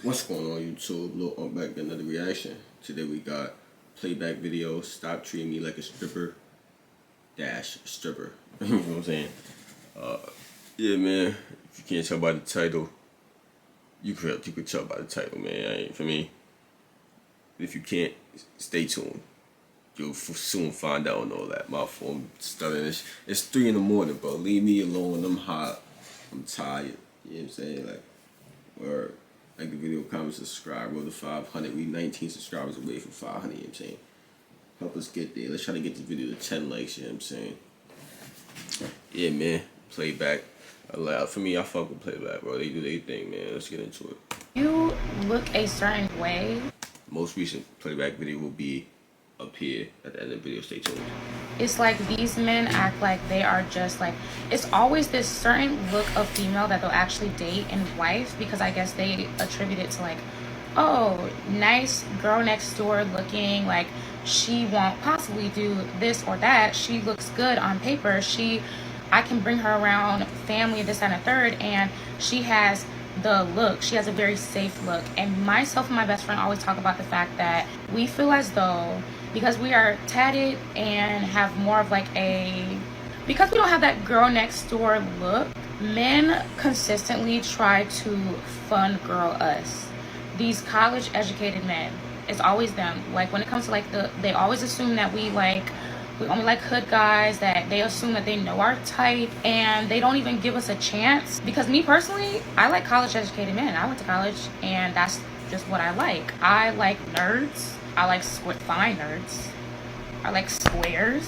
What's going on YouTube? Lil Unc back with another reaction. Today we got Playback video, Stop Treating Me Like a Stripper, dash stripper. You know what I'm saying? Yeah man, if you can't tell by the title, you could tell by the title, man. For me, if you can't, stay tuned. You'll soon find out and all that. My phone stuttering. It's 3 in the morning, bro. Leave me alone. I'm hot. I'm tired. You know what I'm saying? Like the video, comment, subscribe, roll to 500. We 19 subscribers away from 500, you know what I'm saying? Help us get there. Let's try to get this video to 10 likes, you know what I'm saying? Yeah, man. Playback. Allowed. For me, I fuck with Playback, bro. They do their thing, man. Let's get into it. You look a certain way. Most recent Playback video will be up here at the end of the video. Stay tuned. It's like these men act like they are just like, it's always this certain look of female that they'll actually date and wife, because I guess they attribute it to like, oh, nice girl next door looking, like she won't possibly do this or that. She looks good on paper. I can bring her around family, this and a third, and she has the look. She has a very safe look. And myself and my best friend always talk about the fact that we feel as though, because we are tatted and have more of like because we don't have that girl next door look, men consistently try to fun girl us. These college educated men, it's always them. Like when it comes to like they always assume that we only like hood guys, that they assume that they know our type, and they don't even give us a chance. Because me personally, I like college educated men. I went to college and that's just what I like. I like nerds. I like fine nerds. I like squares.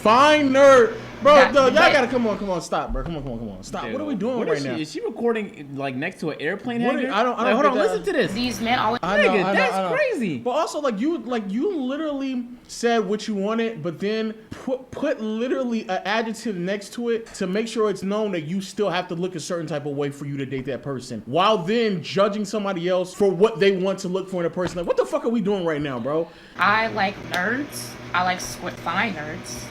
Fine nerd. Bro, y'all gotta come on, stop, bro. Come on, stop. Dude, what are we doing right now? Is she recording like next to an airplane hangar? I don't hold on, listen to this. These men always. Nigga, that's crazy. But also, you literally said what you wanted, but then put literally an adjective next to it to make sure it's known that you still have to look a certain type of way for you to date that person, while then judging somebody else for what they want to look for in a person. Like, what the fuck are we doing right now, bro? I like nerds. I like fine nerds.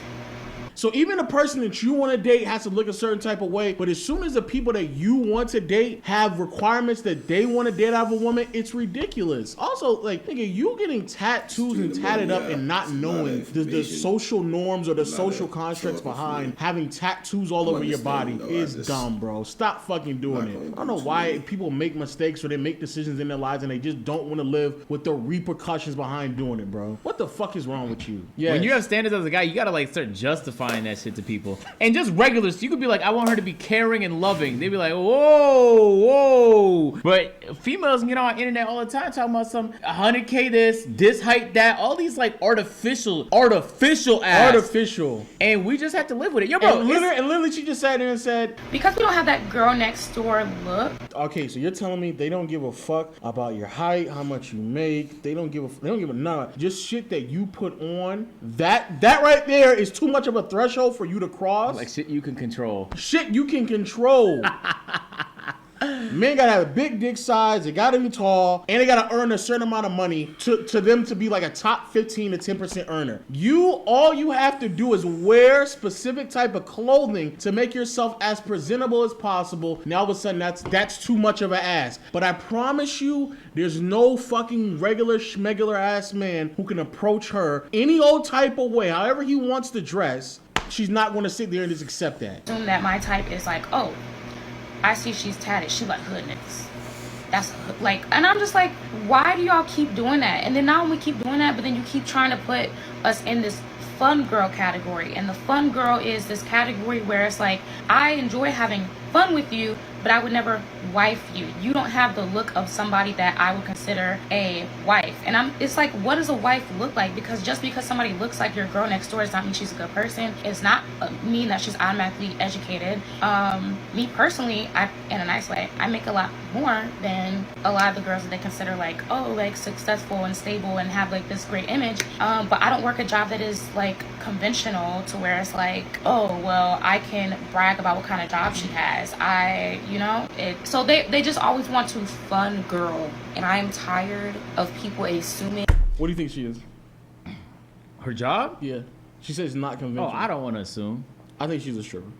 So even a person that you want to date has to look a certain type of way, but as soon as the people that you want to date have requirements that they want to date out of a woman, it's ridiculous. Also, like, nigga, you getting tattoos and tatted up and not knowing the social norms or the social constructs behind having tattoos all over your body is dumb, bro. Stop fucking doing it. I don't know why people make mistakes or they make decisions in their lives and they just don't want to live with the repercussions behind doing it, bro. What the fuck is wrong with you? When you have standards as a guy, you gotta like start justifying that shit to people. And just regulars, you could be like, I want her to be caring and loving. They'd be like, whoa. But females get on internet all the time talking about some 100K this height, that, all these like artificial ass. Artificial. And we just have to live with it. Yo, bro. And literally she just sat there and said, because we don't have that girl next door look. Okay, so you're telling me they don't give a fuck about your height, how much you make. They don't give a none. Just shit that you put on. That right there is too much of a threshold for you to cross. Like shit you can control. Shit you can control. Men gotta have a big dick size, they gotta be tall, and they gotta earn a certain amount of money to them to be like a top 15 to 10% earner. All you have to do is wear specific type of clothing to make yourself as presentable as possible. Now all of a sudden that's too much of an ass. But I promise you, there's no fucking regular schmegular ass man who can approach her any old type of way, however he wants to dress. She's not gonna sit there and just accept that. Assume that my type is like, oh, I see she's tatted. She like hood niggas. That's like, and I'm just like, why do y'all keep doing that? And then not only keep doing that, but then you keep trying to put us in this fun girl category. And the fun girl is this category where it's like, I enjoy having fun with you, but I would never wife you. You don't have the look of somebody that I would consider a wife. And it's like, what does a wife look like? Because just because somebody looks like your girl next door does not mean she's a good person. It's not mean that she's automatically educated. Me personally, in a nice way, I make a lot more than a lot of the girls that they consider like, oh, like successful and stable and have like this great image. But I don't work a job that is like conventional to where it's like, oh, well, I can brag about what kind of job she has. So they just always want to fun girl, and I am tired of people assuming. What do you think she is? Her job? Yeah. She says not conventional. Oh, I don't want to assume. I think she's a stripper.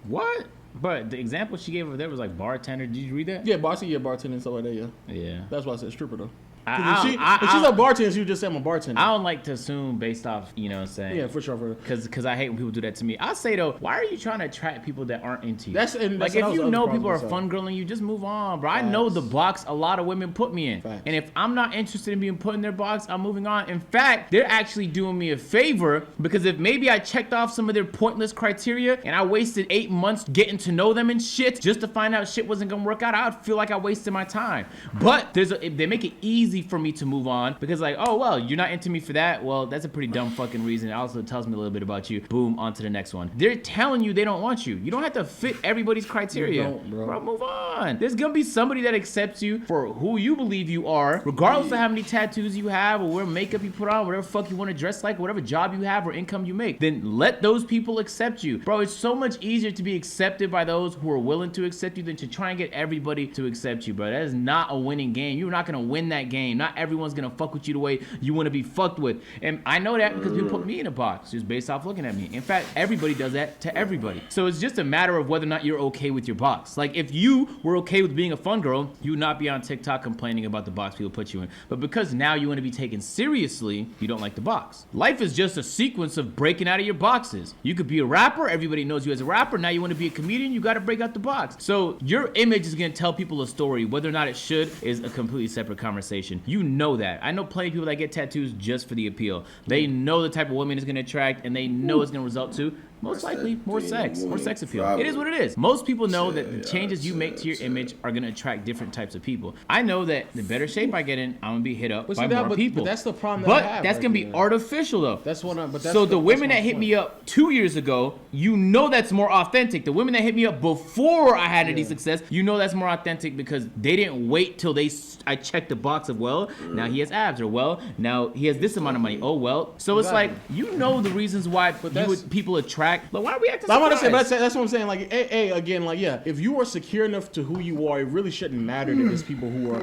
What? But the example she gave over there was like bartender. Did you read that? Yeah, bartender and stuff like that. Yeah. Yeah. That's why I said stripper though. If she's a bartender, she would just say I'm a bartender. I don't like to assume based off, you know what I'm saying? Yeah, for sure. Because I hate when people do that to me. I say though, why are you trying to attract people that aren't into you? That's like if you know people are fun girling you, just move on, bro. Facts. I know the box a lot of women put me in. Facts. And if I'm not interested in being put in their box, I'm moving on. In fact, they're actually doing me a favor because if maybe I checked off some of their pointless criteria and I wasted 8 months getting to know them and shit just to find out shit wasn't gonna work out, I would feel like I wasted my time. But they make it easy for me to move on because like, oh well, you're not into me for that. Well, that's a pretty dumb fucking reason. It also tells me a little bit about you. Boom, on to the next one. They're telling you they don't want you. You don't have to fit everybody's criteria. You don't, bro. Move on. There's gonna be somebody that accepts you for who you believe you are, regardless of how many tattoos you have or what makeup you put on, whatever fuck you want to dress like, whatever job you have or income you make. Then let those people accept you. Bro, it's so much easier to be accepted by those who are willing to accept you than to try and get everybody to accept you, bro. That is not a winning game. You're not gonna win that game. Not everyone's gonna fuck with you the way you want to be fucked with. And I know that because people put me in a box just based off looking at me. In fact, everybody does that to everybody. So it's just a matter of whether or not you're okay with your box. Like if you were okay with being a fun girl, you would not be on TikTok complaining about the box people put you in. But because now you want to be taken seriously, you don't like the box. Life is just a sequence of breaking out of your boxes. You could be a rapper, everybody knows you as a rapper. Now you want to be a comedian, you got to break out the box. So your image is going to tell people a story. Whether or not it should is a completely separate conversation. You know that. I know plenty of people that get tattoos just for the appeal. They know the type of women it's going to attract, and they know it's going to result to most likely more sex appeal. It is what it is. Most people know that the changes you make to your image are going to attract different types of people. I know that the better shape I get in, I'm going to be hit up by more people. But that's the problem that I have. But that's going to be artificial though. That's what I'm, but that's so the women that hit me up 2 years ago, you know that's more authentic. The women that hit me up before I had any success, you know that's more authentic because they didn't wait till I checked the box of, well, now he has abs, or well, now he has this amount of money. Oh, well. So it's like, you know the reasons why people attract. Like, why are we acting surprised? I want to say, but that's what I'm saying. Like, again, like, yeah, if you are secure enough to who you are, it really shouldn't matter that there's people who are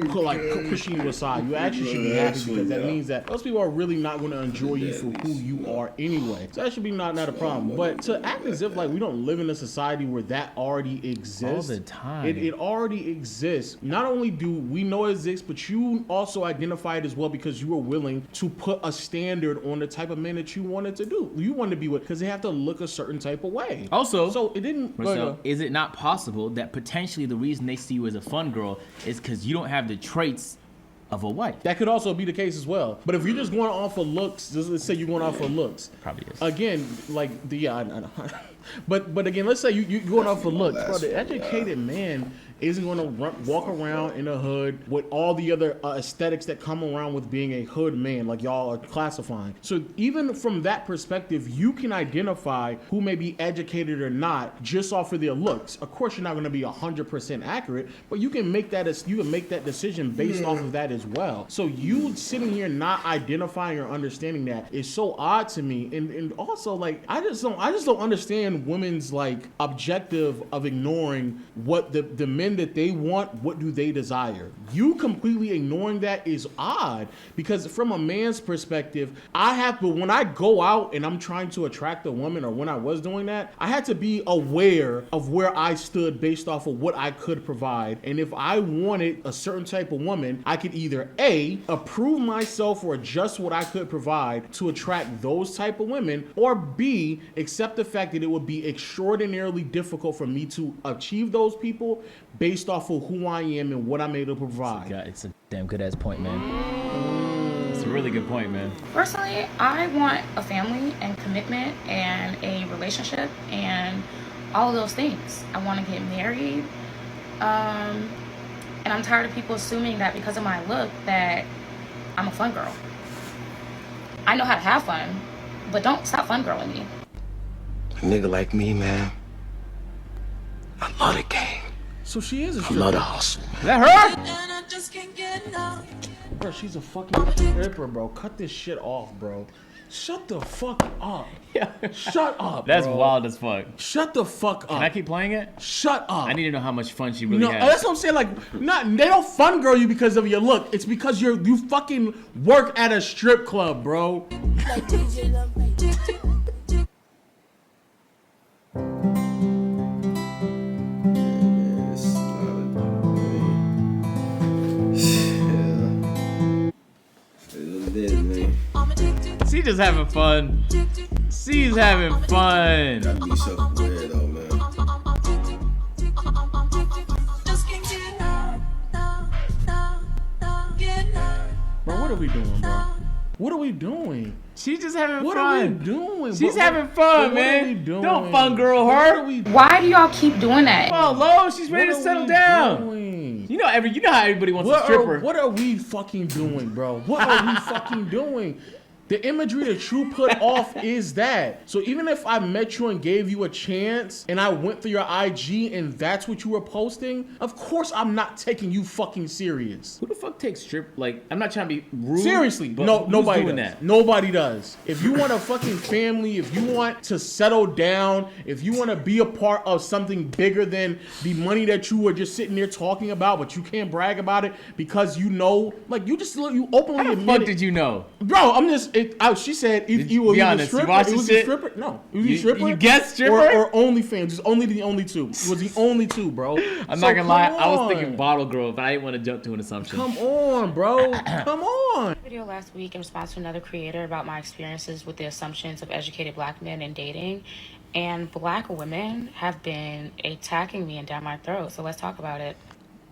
pushing you aside. You actually should be happy because that means that those people are really not going to enjoy you for who you are anyway. So that should be not a problem. But to act as if like we don't live in a society where that already exists all the time, it already exists. Not only do we know it exists, but you also identify it as well because you were willing to put a standard on the type of men that you wanted to do. You wanted to be with because they have to look a certain type of way. Also, so it didn't. So is it not possible that potentially the reason they see you as a fun girl is because you don't have the traits of a wife? That could also be the case as well. But if you're just going off of looks, let's say you're going off of looks. Probably is. Again, like I know. But again, let's say you're going off of looks. Bro, the educated man isn't going to walk around in a hood with all the other aesthetics that come around with being a hood man, like y'all are classifying. So even from that perspective, you can identify who may be educated or not just off of their looks. Of course, you're not going to be 100% accurate, but you can make that decision based off of that as well. So you sitting here not identifying or understanding that is so odd to me, and also like I just don't understand women's like objective of ignoring what the men that they want, what do they desire. You completely ignoring that is odd because from a man's perspective, but when I go out and I'm trying to attract a woman, or when I was doing that, I had to be aware of where I stood based off of what I could provide. And if I wanted a certain type of woman, I could either A, approve myself or adjust what I could provide to attract those type of women, or B, accept the fact that it would be extraordinarily difficult for me to achieve those people based off of who I am and what I'm able to provide. It's a damn good ass point, man. It's a really good point, man. Personally, I want a family and commitment and a relationship and all of those things. I want to get married. And I'm tired of people assuming that because of my look that I'm a fun girl. I know how to have fun, but don't stop fun girling me. A nigga like me, man, I love the game. So she is a stripper. I love the hustle. Is that her? Bro, she's a fucking stripper, bro. Cut this shit off, bro. Shut the fuck up. Yeah. Shut up, That's bro. wild as fuck. Shut the fuck up. Can I keep playing it? Shut up. I need to know how much fun she really has. That's what I'm saying. Like, they don't fun girl you because of your look. It's because you fucking work at a strip club, bro. just having fun. She's having fun. Gotta be self-aware though, man. Bro, what are we doing, bro? What are we doing? She's just having What fun. are we doing? She's Bro, having fun, what man. are we doing? Don't fun girl What her. are we Why do y'all keep doing that? Come on, Lo, she's ready to What are settle we down. doing? You know how everybody wants a stripper. What are we fucking doing, bro? What are we fucking doing? The imagery that you put off is that. So even if I met you and gave you a chance and I went through your IG and that's what you were posting, of course I'm not taking you fucking serious. Who the fuck takes strip? Like, I'm not trying to be rude. Seriously, but no, who's nobody doing does. that. Nobody does. If you want a fucking family, if you want to settle down, if you want to be a part of something bigger than the money that you were just sitting there talking about, but you can't brag about it because you know, like you openly How the admit fuck it. did you know? Bro, I'm just. She said if you were be a honest, you stripper, watched it the was shit? a stripper. No, it was a stripper. You guessed stripper? or OnlyFans. It's only the only two. It was the only two, bro. I'm So not gonna lie, come I was on. thinking bottle girl, but I didn't want to jump to an assumption. Come on, bro. Come on. Video last week in response to another creator about my experiences with the assumptions of educated black men in dating, and black women have been attacking me and down my throat. So let's talk about it.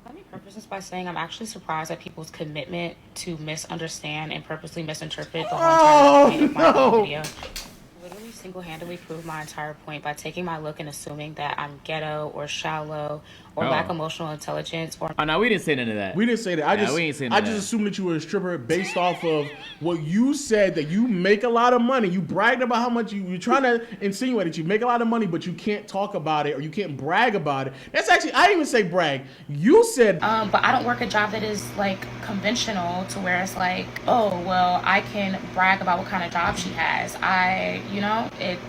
Let me preface this by saying I'm actually surprised at people's commitment to misunderstand and purposely misinterpret the whole entire point of my whole video. Literally single-handedly proved my entire point by taking my look and assuming that I'm ghetto or shallow or lack emotional intelligence or Oh no, we didn't say none of that. We didn't say that. we ain't saying I that. just assumed that you were a stripper based off of what you said, that you make a lot of money. You bragged about how much you're trying to insinuate that you make a lot of money, but you can't talk about it or you can't brag about it. That's actually, I didn't even say brag. You said, but I don't work a job that is like conventional to where it's like, oh well, I can brag about what kind of job she has.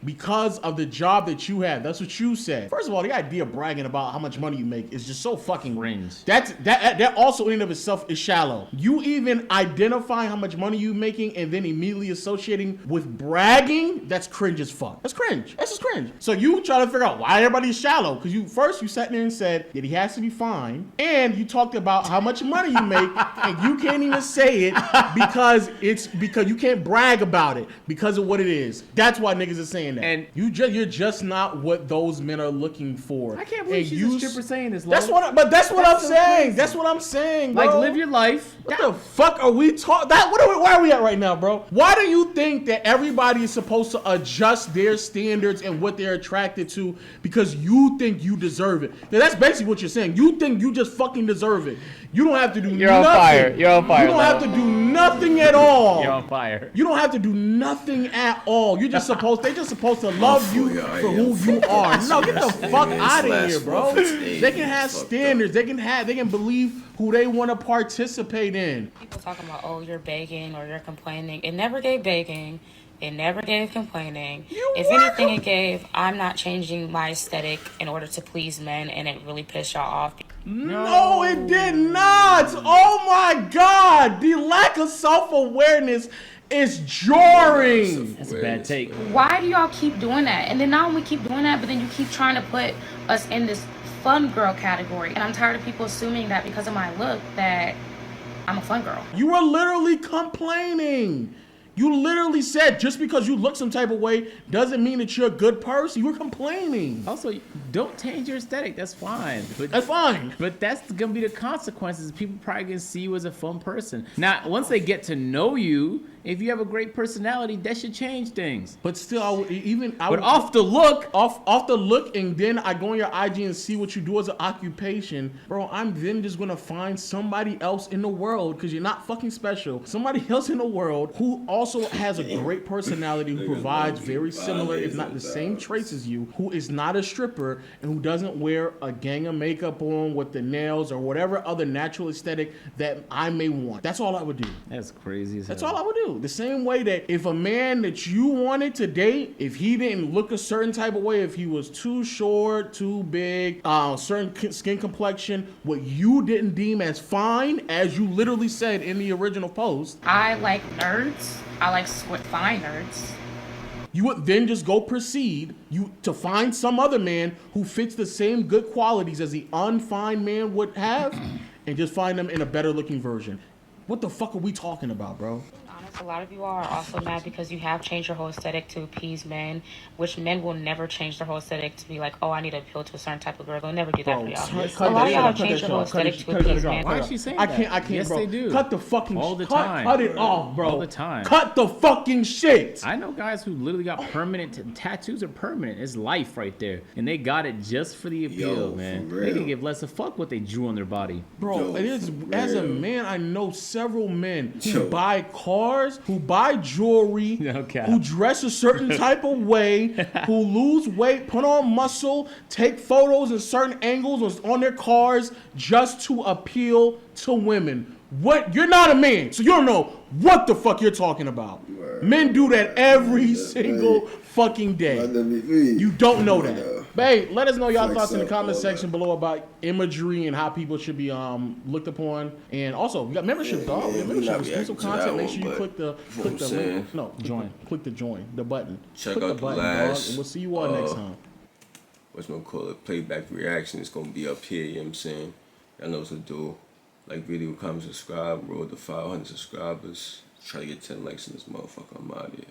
because of the job that you have. That's what you said. First of all, the idea of bragging about how much money you make is just so fucking Cringe. That also in and of itself is shallow. You even identifying how much money you making and then immediately associating with bragging, that's cringe as fuck. That's cringe. That's just cringe. So you try to figure out why everybody's shallow, because you sat there and said that he has to be fine, and you talked about how much money you make, and you can't even say it because you can't brag about it because of what it is. That's why niggas are saying that. And you're just not what those men are looking for. I can't believe she's a stripper saying this. That's Lo. what I'm so saying. crazy. That's what I'm saying, bro. Like, live your life. What the fuck are we talking? Where are we at right now, bro? Why do you think that everybody is supposed to adjust their standards and what they're attracted to because you think you deserve it? Now, that's basically what you're saying. You think you just fucking deserve it. You don't have to do You're nothing. on fire. You're on fire. You don't have to do nothing at all. You're on fire. You don't have to do nothing at all. They're just supposed to love you for who you are. No, get the fuck out of here, bro. They can have standards. They can believe who they want to participate in. people talking about, oh, you're begging or you're complaining. It never gave begging. It never gave complaining. If anything, it gave, I'm not changing my aesthetic in order to please men, and it really pissed y'all off. No, it did not. Oh my God. The lack of self-awareness is jarring. That's a bad take. Why do y'all keep doing that? And then not only keep doing that, but then you keep trying to put us in this fun girl category. And I'm tired of people assuming that because of my look that I'm a fun girl. You were literally complaining. You literally said just because you look some type of way doesn't mean that you're a good person. You were complaining. Also, don't change your aesthetic. That's fine. But That's fine. But that's gonna be the consequences. People probably gonna see you as a fun person. Now, once they get to know you, if you have a great personality, that should change things. But still, I would Off the look, off the look, and then I go on your IG and see what you do as an occupation, bro. I'm then just gonna find somebody else in the world, because you're not fucking special. Somebody else in the world who also has a great personality, who provides very similar, if not the same traits as you, who is not a stripper, and who doesn't wear a gang of makeup on with the nails or whatever other natural aesthetic that I may want. That's all I would do. that's crazy as hell. That's all I would do. The same way that if a man that you wanted to date, if he didn't look a certain type of way, if he was too short, too big, certain skin complexion, what you didn't deem as fine, as you literally said in the original post, I like nerds. I like fine nerds. you would then just go proceed to find some other man who fits the same good qualities as the unfine man would have, and just find them in a better looking version. What the fuck are we talking about, bro? Honest A lot of you all are also mad because you have changed your whole aesthetic to appease men, which men will never change their whole aesthetic to be like, oh, I need to appeal to a certain type of girl. They'll never do that Bro, for y'all. cut A lot of y'all have that changed shit your whole off. Cut aesthetic it- to cut it appease off. men. Why is she saying I that? can't, Yes, bro. they do. Cut the fucking All the cut, time. Cut it off, bro. All the time. Cut the fucking shit. I know guys who literally got permanent tattoos are permanent. It's life right there, and they got it just for the appeal, Yo, man. for They can real. give less a fuck what they drew on their body. Bro, Yo, it is for as a real. man, I know several men who Yo. buy cars, who buy jewelry, No cap. who dress a certain type of way, who lose weight, put on muscle, take photos in certain angles on their cars just to appeal to women. What? You're not a man, so you don't know what the fuck you're talking about. Word. Men do that every That's single right. fucking day. You You don't know Yeah. that. Babe, let us know y'all Flex thoughts in the up comment all section that. below about imagery and how people should be looked upon. And also, we got membership, dog. We got we membership, not exclusive reacting to content. that Make one, sure you but click the what I'm saying. link. No, click the join, the button. Check click out the the button, last, dog. And we'll see you all next time. what's gonna call it, playback reaction is gonna be up here, you know what I'm saying? Y'all know what to do. Like, video, comment, subscribe, roll to 500 subscribers. Try to get 10 likes in this motherfucker. I'm out of here.